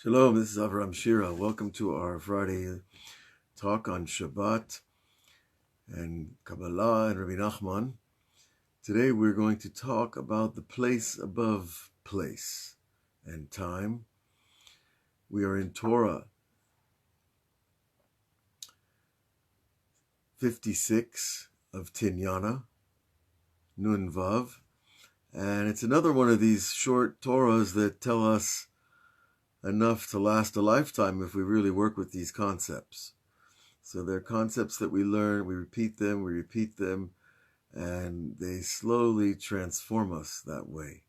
Shalom, this is Avraham Shira. Welcome to our Friday talk on Shabbat and Kabbalah and Rabbi Nachman. Today we're going to talk about the place above place and time. We are in Torah 56 of Tinyana, Nun Vav, and it's another one of these short Torahs that tell us enough to last a lifetime if we really work with these concepts. So they're concepts that we learn, we repeat them, and they slowly transform us that way.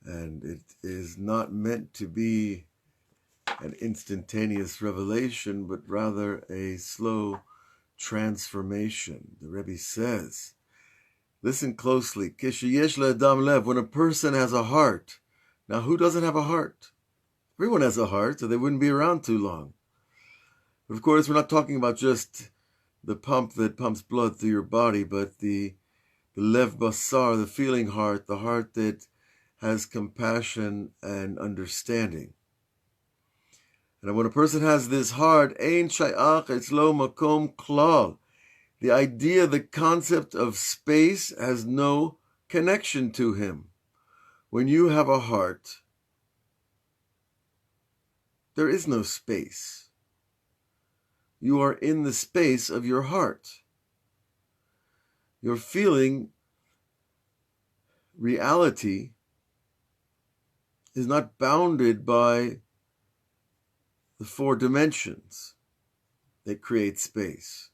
And it is not meant to be an instantaneous revelation, but rather a slow transformation. The Rebbe says, listen closely, Kishayesh le'adam lev, when a person has a heart. Now, who doesn't have a heart? Everyone has a heart, or they wouldn't be around too long. But of course, we're not talking about just the pump that pumps blood through your body, but the lev basar, the feeling heart, the heart that has compassion and understanding. And when a person has this heart, ein shayach etzlo makom klal, the idea, the concept of space has no connection to him. When you have a heart, there is no space. You are in the space of your heart. Your feeling reality is not bounded by the four dimensions that create space.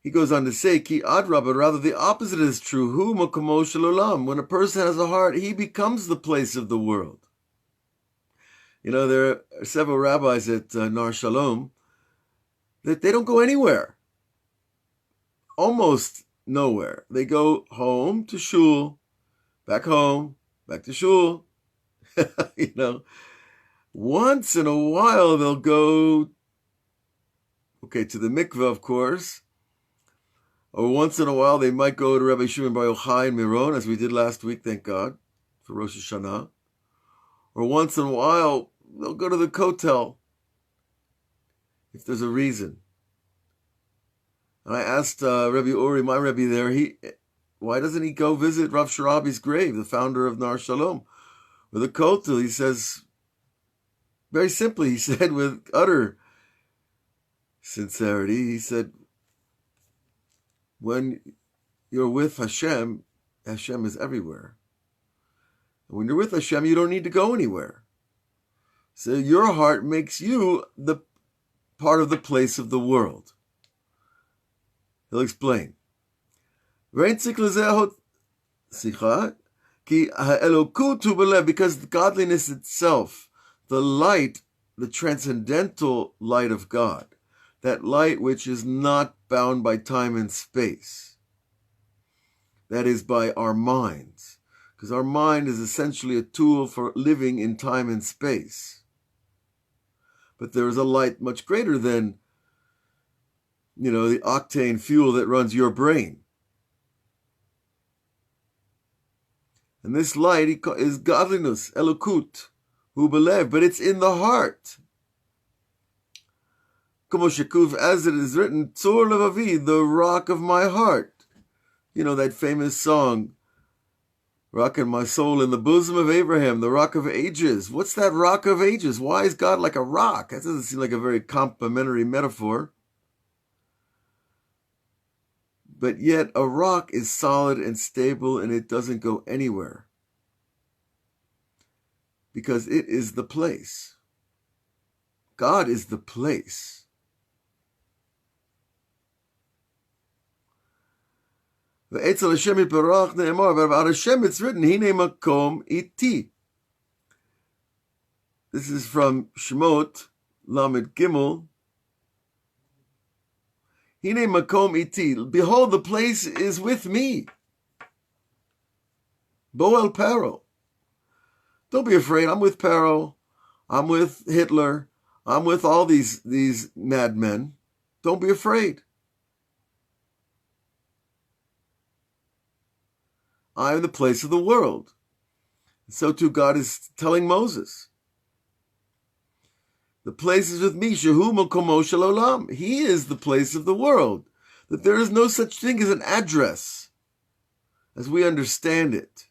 He goes on to say, Ki adraba, rather the opposite is true. Hu makamo shel olam. When a person has a heart, he becomes the place of the world. You know, there are several rabbis at Nar Shalom that they don't go anywhere. Almost nowhere. They go home to shul, back home, back to shul. You know, once in a while they'll go, to the mikveh, of course. Or once in a while, they might go to Rabbi Shimon Bar Yochai in Miron, as we did last week, thank God, for Rosh Hashanah. Or once in a while, they'll go to the kotel, if there's a reason. And I asked Rabbi Uri, my Rebbe there, why doesn't he go visit Rav Sharabi's grave, the founder of Nar Shalom? With a kotel, he says, very simply, he said with utter sincerity, he said, when you're with Hashem, Hashem is everywhere. And when you're with Hashem, you don't need to go anywhere. So your heart makes you the part of the place of the world. He'll explain. Because godliness itself, the light, the transcendental light of God, that light which is not bound by time and space. That is by our minds. Because our mind is essentially a tool for living in time and space. But there is a light much greater than, the octane fuel that runs your brain. And this light is godliness, elokut, hu belev, but it's in the heart. As it is written, Tzor levavi, the rock of my heart. You know that famous song, rocking my soul in the bosom of Abraham, the rock of ages. What's that rock of ages? Why is God like a rock? That doesn't seem like a very complimentary metaphor. But yet a rock is solid and stable and it doesn't go anywhere. Because it is the place. God is the place. But about Hashem it's written, Hine makom iti. This is from Shemot, Lamed Gimel. Hine makom iti. Behold, the place is with me. Boel Paro. Don't be afraid. I'm with Paro. I'm with Hitler. I'm with all these madmen. Don't be afraid. I am the place of the world. So too God is telling Moses, the place is with me, Shehu Makomo Shel Olam. He is the place of the world. That there is no such thing as an address, as we understand it.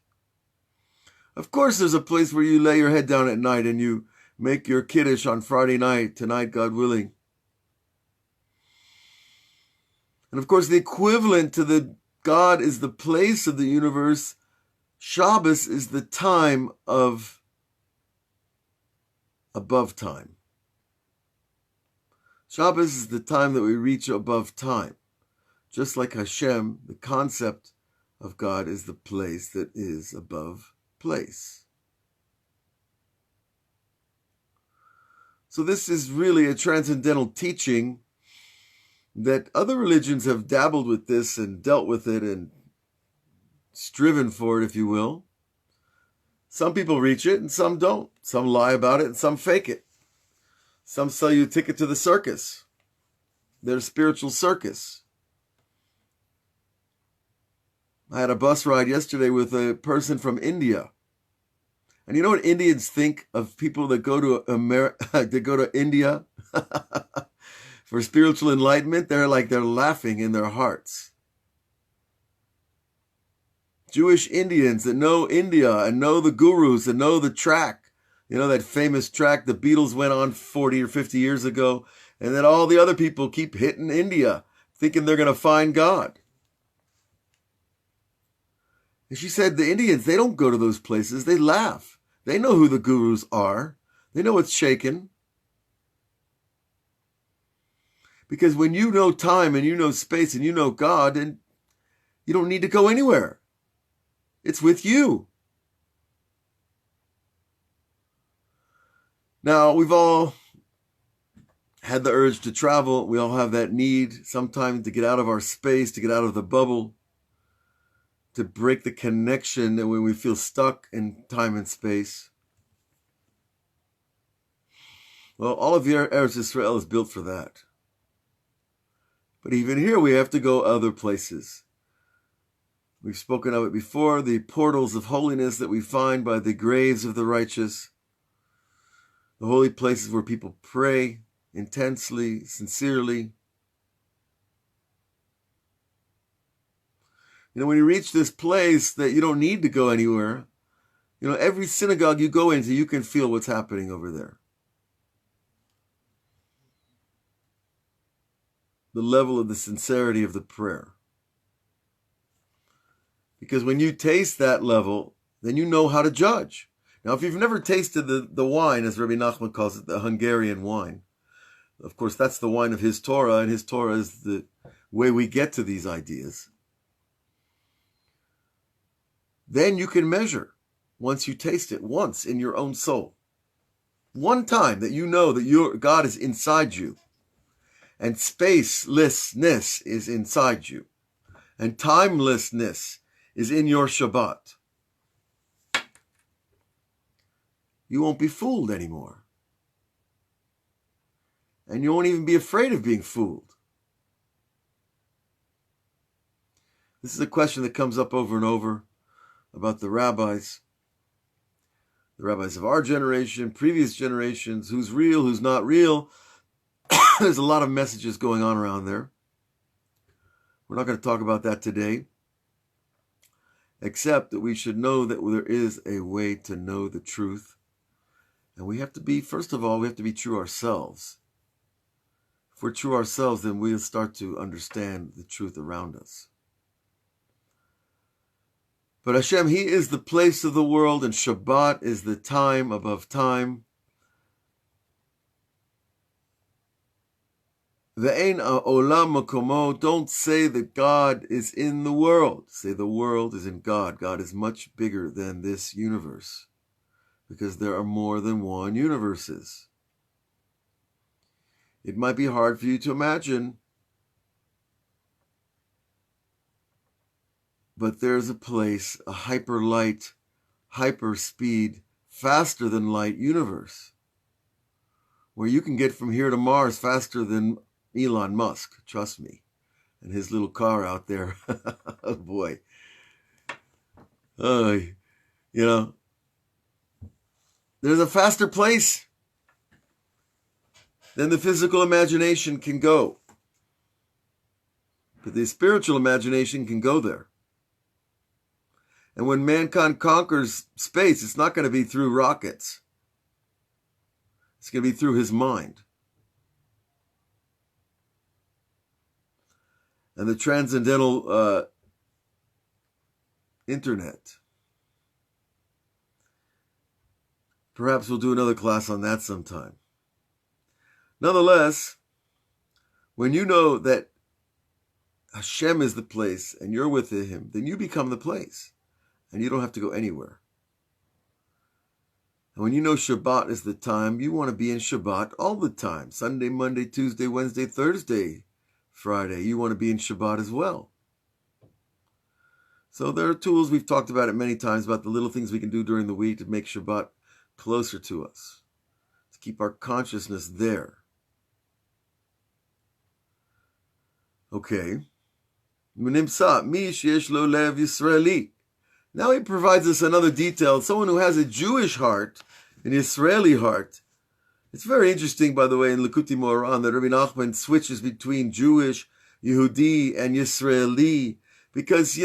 Of course, there's a place where you lay your head down at night and you make your kiddush on Friday night, tonight, God willing. And of course, the equivalent to the God is the place of the universe. Shabbos is the time of above time. Shabbos is the time that we reach above time. Just like Hashem, the concept of God is the place that is above place. So this is really a transcendental teaching that other religions have dabbled with this and dealt with it and striven for it, if you will. Some people reach it and some don't. Some lie about it and some fake it. Some sell you a ticket to the circus, their spiritual circus. I had a bus ride yesterday with a person from India. And you know what Indians think of people that go to that go to India for spiritual enlightenment? They're laughing in their hearts. Jewish Indians that know India and know the gurus and know the track. You know, that famous track the Beatles went on 40 or 50 years ago, and then all the other people keep hitting India, thinking they're going to find God. And she said the Indians, they don't go to those places. They laugh. They know who the gurus are. They know what's shaken. Because when you know time and you know space and you know God, then you don't need to go anywhere. It's with you. Now, we've all had the urge to travel. We all have that need sometimes to get out of our space, to get out of the bubble, to break the connection that when we feel stuck in time and space. Well, all of Eretz Israel is built for that. But even here, we have to go other places. We've spoken of it before, the portals of holiness that we find by the graves of the righteous, the holy places where people pray intensely, sincerely. You know, when you reach this place that you don't need to go anywhere, you know, every synagogue you go into, you can feel what's happening over there. The level of the sincerity of the prayer. Because when you taste that level, then you know how to judge. Now, if you've never tasted the wine, as Rabbi Nachman calls it, the Hungarian wine, of course, that's the wine of his Torah, and his Torah is the way we get to these ideas. Then you can measure, once you taste it, once in your own soul. One time that you know that your God is inside you, and spacelessness is inside you, and timelessness is in your Shabbat. You won't be fooled anymore. And you won't even be afraid of being fooled. This is a question that comes up over and over about the rabbis of our generation, previous generations, who's real, who's not real. There's a lot of messages going on around there. We're not going to talk about that today, except that we should know that there is a way to know the truth. And we have to be, first of all, we have to be true ourselves. If we're true ourselves, then we'll start to understand the truth around us. But Hashem, He is the place of the world, and Shabbat is the time above time. Ve'ein ha'olam makomo, don't say that God is in the world. Say the world is in God. God is much bigger than this universe, because there are more than one universes. It might be hard for you to imagine, but there's a place, a hyper-light, hyper-speed, faster than light universe, where you can get from here to Mars faster than Elon Musk, trust me, and his little car out there. Oh boy. You know, there's a faster place than the physical imagination can go. But the spiritual imagination can go there. And when mankind conquers space, it's not going to be through rockets. It's going to be through his mind. And the transcendental internet. Perhaps we'll do another class on that sometime. Nonetheless, when you know that Hashem is the place and you're with him, then you become the place. And you don't have to go anywhere. And when you know Shabbat is the time, you want to be in Shabbat all the time. Sunday, Monday, Tuesday, Wednesday, Thursday, Friday. You want to be in Shabbat as well. So there are tools, we've talked about it many times, about the little things we can do during the week to make Shabbat closer to us. To keep our consciousness there. Okay. Now he provides us another detail. Someone who has a Jewish heart, an Israeli heart. It's very interesting, by the way, in Likutei Moharan, that Rabbi Nachman switches between Jewish, Yehudi, and Yisraeli. Because,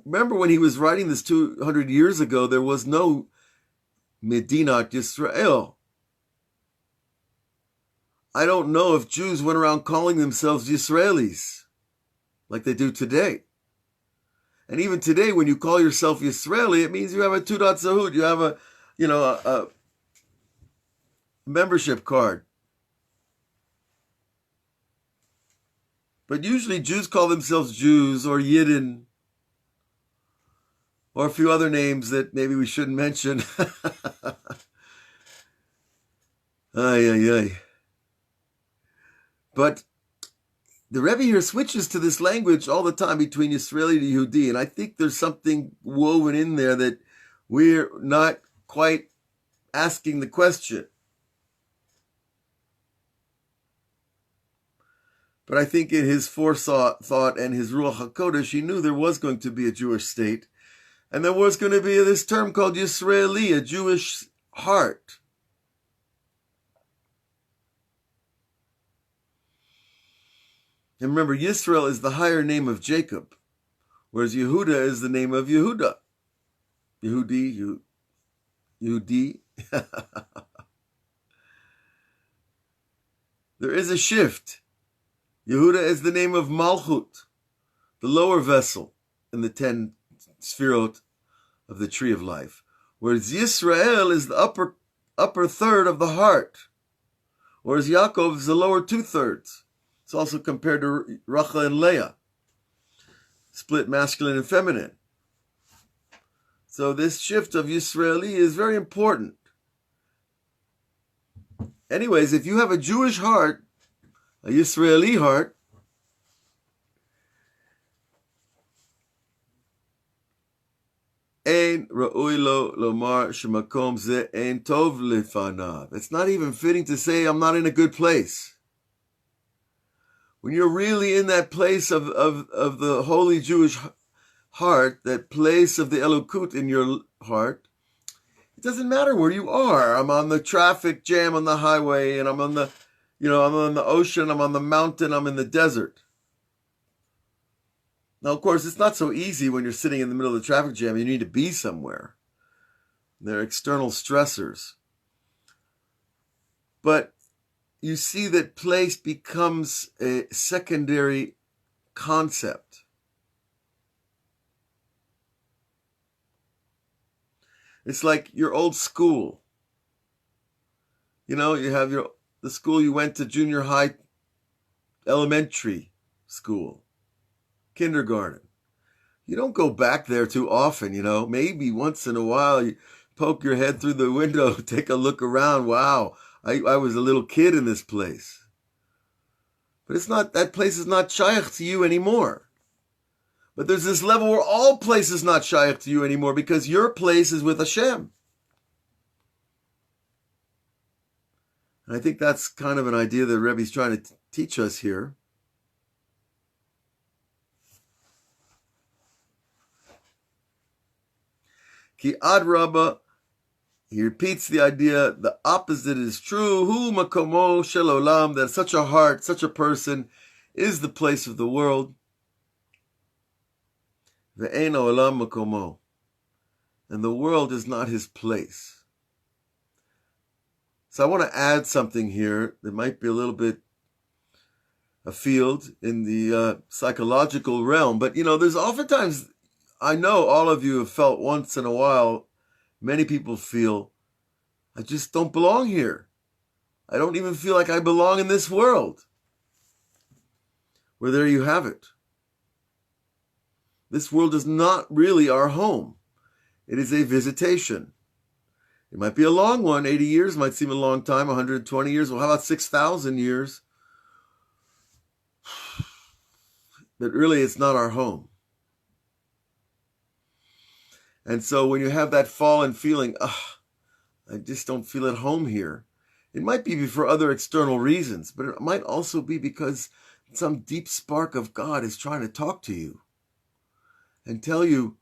remember when he was writing this 200 years ago, there was no Medinat Yisrael. I don't know if Jews went around calling themselves Yisraelis like they do today. And even today, when you call yourself Yisraeli, it means you have a Tudat Zahut. You have a membership card. But usually Jews call themselves Jews or Yidden or a few other names that maybe we shouldn't mention. Ay, ay, ay. But the Rebbe here switches to this language all the time between Israeli and Yehudi, and I think there's something woven in there that we're not quite asking the question. But I think in his forethought and his Ruach HaKodesh, he knew there was going to be a Jewish state, and there was going to be this term called Yisraeli, a Jewish heart. And remember, Yisrael is the higher name of Jacob, whereas Yehuda is the name of Yehuda. Yehudi. There is a shift. Yehuda is the name of Malchut, the lower vessel in the 10 sfirot of the tree of life, whereas Yisrael is the upper third of the heart, whereas Yaakov is the lower 2/3. It's also compared to Rachel and Leah, split masculine and feminine. So this shift of Yisraeli is very important. Anyways, if you have a Jewish heart, a Yisraeli heart, Ein ra'ui lo lomar shemakom ze ein tov lefanav. It's not even fitting to say I'm not in a good place. When you're really in that place of the holy Jewish heart, that place of the Elokut in your heart, it doesn't matter where you are. I'm on the traffic jam on the highway, and I'm on the, I'm on the ocean, I'm on the mountain, I'm in the desert. Now, of course, it's not so easy when you're sitting in the middle of the traffic jam. You need to be somewhere. There are external stressors. But you see that place becomes a secondary concept. It's like your old school. You have the school you went to, junior high, elementary school, kindergarten. You don't go back there too often, Maybe once in a while you poke your head through the window, take a look around. Wow. I was a little kid in this place. But that place is not shaykh to you anymore. But there's this level where all places not shaykh to you anymore because your place is with Hashem. And I think that's kind of an idea that Rebbe's trying to teach us here. Ki ad rabba He repeats the idea, the opposite is true. Hu makomo shel olam, that such a heart, such a person is the place of the world. Ve'en olam makomo, and the world is not his place. So I want to add something here that might be a little bit afield in the psychological realm. But, there's oftentimes, I know all of you have felt once in a while, many people feel, I just don't belong here. I don't even feel like I belong in this world. Well, there you have it. This world is not really our home. It is a visitation. It might be a long one. 80 years might seem a long time. 120 years. Well, how about 6,000 years? But really, it's not our home. And so when you have that fallen feeling, I just don't feel at home here. It might be for other external reasons, but it might also be because some deep spark of God is trying to talk to you and tell you,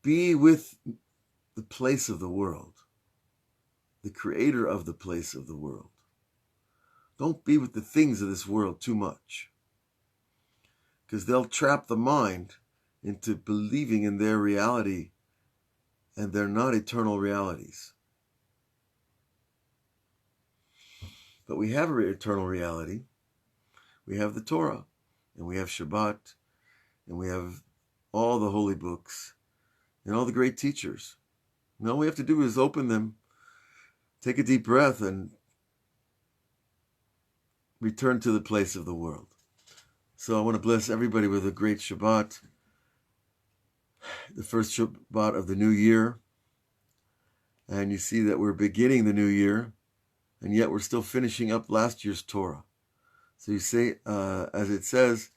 be with the place of the world, the creator of the place of the world. Don't be with the things of this world too much, because they'll trap the mind into believing in their reality, and they're not eternal realities. But we have an eternal reality. We have the Torah, and we have Shabbat, and we have all the holy books, and all the great teachers. And all we have to do is open them, take a deep breath, and return to the place of the world. So I want to bless everybody with a great Shabbat, the first Shabbat of the new year. And you see that we're beginning the new year, and yet we're still finishing up last year's Torah. So you say, as it says,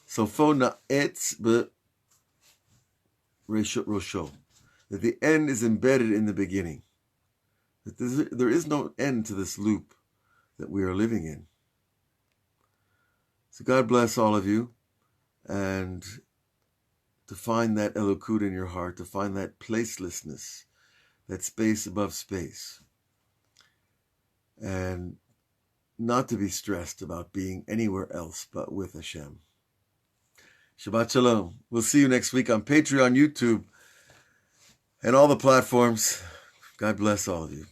Sofo na'etz b'rosho, that the end is embedded in the beginning. That there is no end to this loop that we are living in. So God bless all of you, and to find that Elokut in your heart, to find that placelessness, that space above space, and not to be stressed about being anywhere else but with Hashem. Shabbat Shalom. We'll see you next week on Patreon, YouTube, and all the platforms. God bless all of you.